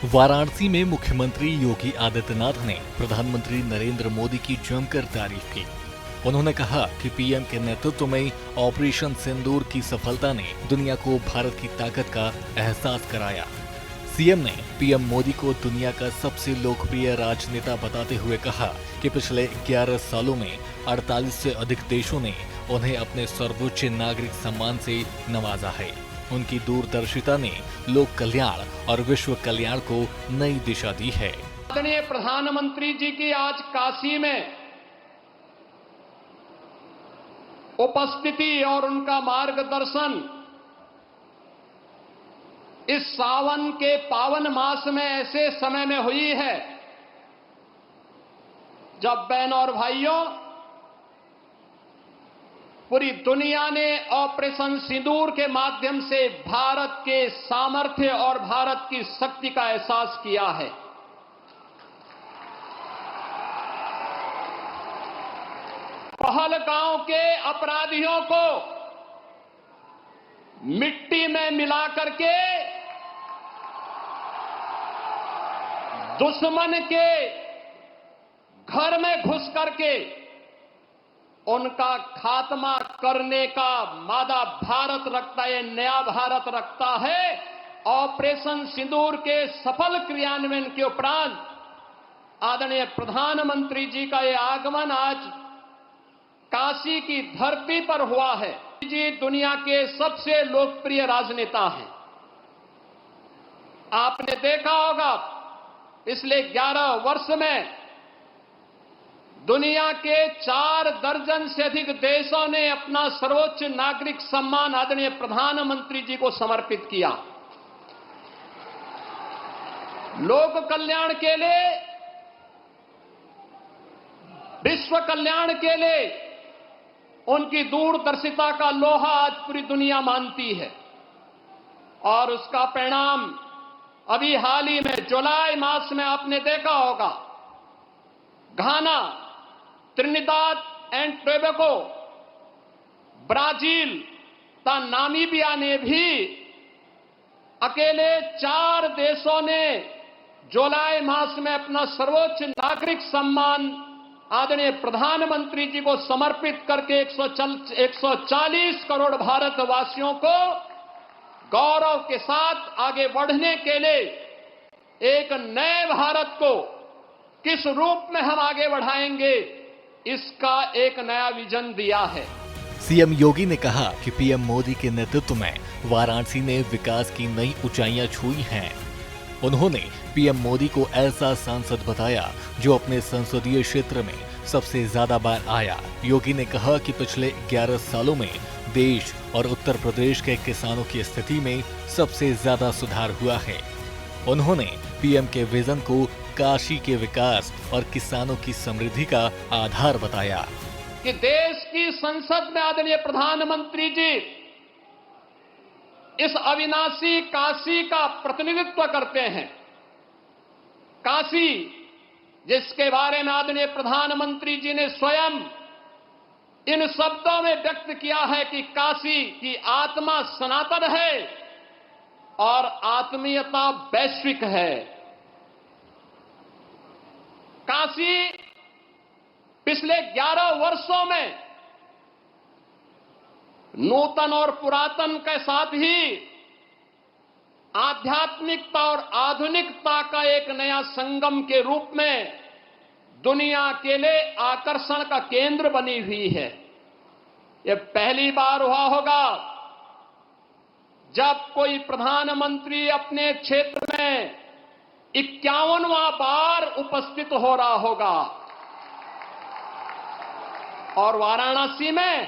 वाराणसी में मुख्यमंत्री योगी आदित्यनाथ ने प्रधानमंत्री नरेंद्र मोदी की जमकर तारीफ की। उन्होंने कहा कि पीएम के नेतृत्व में ऑपरेशन सिंदूर की सफलता ने दुनिया को भारत की ताकत का एहसास कराया। सीएम ने पीएम मोदी को दुनिया का सबसे लोकप्रिय राजनेता बताते हुए कहा कि पिछले 11 सालों में 48 से अधिक देशों ने उन्हें अपने सर्वोच्च नागरिक सम्मान से नवाजा है। उनकी दूरदर्शिता ने लोक कल्याण और विश्व कल्याण को नई दिशा दी है। आदरणीय प्रधानमंत्री जी की आज काशी में उपस्थिति और उनका मार्गदर्शन इस सावन के पावन मास में ऐसे समय में हुई है जब बहनों और भाइयों पूरी दुनिया ने ऑपरेशन सिंदूर के माध्यम से भारत के सामर्थ्य और भारत की शक्ति का एहसास किया है। पहलगांव के अपराधियों को मिट्टी में मिला करके दुश्मन के घर में घुस करके उनका खात्मा करने का मादा भारत रखता है, नया भारत रखता है। ऑपरेशन सिंदूर के सफल क्रियान्वयन के उपरांत आदरणीय प्रधानमंत्री जी का यह आगमन आज काशी की धरती पर हुआ है। जी दुनिया के सबसे लोकप्रिय राजनेता हैं। आपने देखा होगा पिछले 11 वर्ष में दुनिया के 4 दर्जन से अधिक देशों ने अपना सर्वोच्च नागरिक सम्मान आदरणीय प्रधानमंत्री जी को समर्पित किया। लोक कल्याण के लिए, विश्व कल्याण के लिए उनकी दूरदर्शिता का लोहा आज पूरी दुनिया मानती है। और उसका परिणाम अभी हाल ही में जुलाई मास में आपने देखा होगा, घाना, त्रिनिदाद एंड टोबैगो, ब्राजील तथा नामीबिया ने भी अकेले 4 देशों ने जुलाई मास में अपना सर्वोच्च नागरिक सम्मान आदरणीय प्रधानमंत्री जी को समर्पित करके 140 करोड़ भारतवासियों को गौरव के साथ आगे बढ़ने के लिए एक नए भारत को किस रूप में हम आगे बढ़ाएंगे, इसका एक नया विजन दिया है। सीएम योगी ने कहा कि पीएम मोदी के नेतृत्व में वाराणसी ने विकास की नई ऊंचाइयां छुई हैं। उन्होंने पीएम मोदी को ऐसा सांसद बताया जो अपने संसदीय क्षेत्र में सबसे ज्यादा बार आया। योगी ने कहा कि पिछले 11 सालों में देश और उत्तर प्रदेश के किसानों की स्थिति में सबसे ज्यादा सुधार हुआ है। उन्होंने पीएम के विजन को काशी के विकास और किसानों की समृद्धि का आधार बताया कि देश की संसद में आदरणीय प्रधानमंत्री जी इस अविनाशी काशी का प्रतिनिधित्व करते हैं। काशी जिसके बारे में आदरणीय प्रधानमंत्री जी ने स्वयं इन शब्दों में व्यक्त किया है कि काशी की आत्मा सनातन है और आत्मीयता वैश्विक है। काशी पिछले 11 वर्षों में नूतन और पुरातन के साथ ही आध्यात्मिकता और आधुनिकता का एक नया संगम के रूप में दुनिया के लिए आकर्षण का केंद्र बनी हुई है। यह पहली बार हुआ होगा जब कोई प्रधानमंत्री अपने क्षेत्र में 51वां बार उपस्थित हो रहा होगा। और वाराणसी में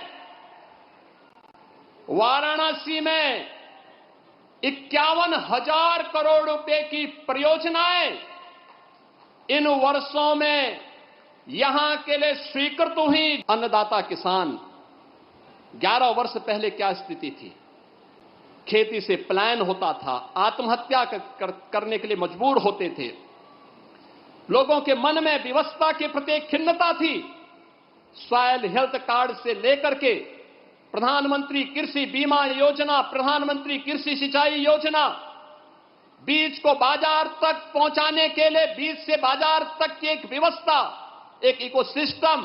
51,000 करोड़ रुपए की परियोजनाएं इन वर्षों में यहां के लिए स्वीकृत हुई। अन्नदाता किसान 11 वर्ष पहले क्या स्थिति थी? खेती से पलायन होता था, आत्महत्या करने के लिए मजबूर होते थे, लोगों के मन में विवशता के प्रति खिन्नता थी। सॉइल हेल्थ कार्ड से लेकर के प्रधानमंत्री कृषि बीमा योजना, प्रधानमंत्री कृषि सिंचाई योजना, बीज को बाजार तक पहुंचाने के लिए बीज से बाजार तक की एक व्यवस्था, एक इकोसिस्टम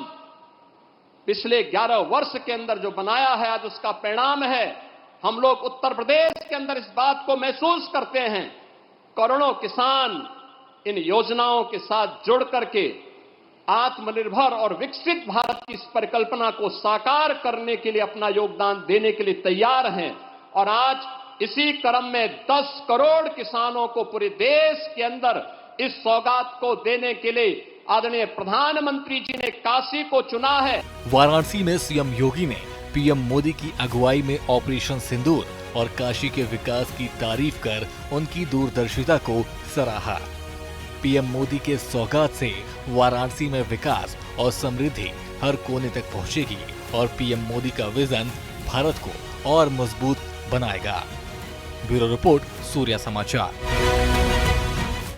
पिछले 11 वर्ष के अंदर जो बनाया है, आज उसका परिणाम है। हम लोग उत्तर प्रदेश के अंदर इस बात को महसूस करते हैं। करोड़ों किसान इन योजनाओं के साथ जुड़ करके आत्मनिर्भर और विकसित भारत की इस परिकल्पना को साकार करने के लिए अपना योगदान देने के लिए तैयार हैं। और आज इसी क्रम में 10 करोड़ किसानों को पूरे देश के अंदर इस सौगात को देने के लिए आदरणीय प्रधानमंत्री जी ने काशी को चुना है। वाराणसी में सीएम योगी ने पीएम मोदी की अगुवाई में ऑपरेशन सिंदूर और काशी के विकास की तारीफ कर उनकी दूरदर्शिता को सराहा। पीएम मोदी के सौगात से वाराणसी में विकास और समृद्धि हर कोने तक पहुंचेगी और पीएम मोदी का विजन भारत को और मजबूत बनाएगा। ब्यूरो रिपोर्ट, सूर्या समाचार।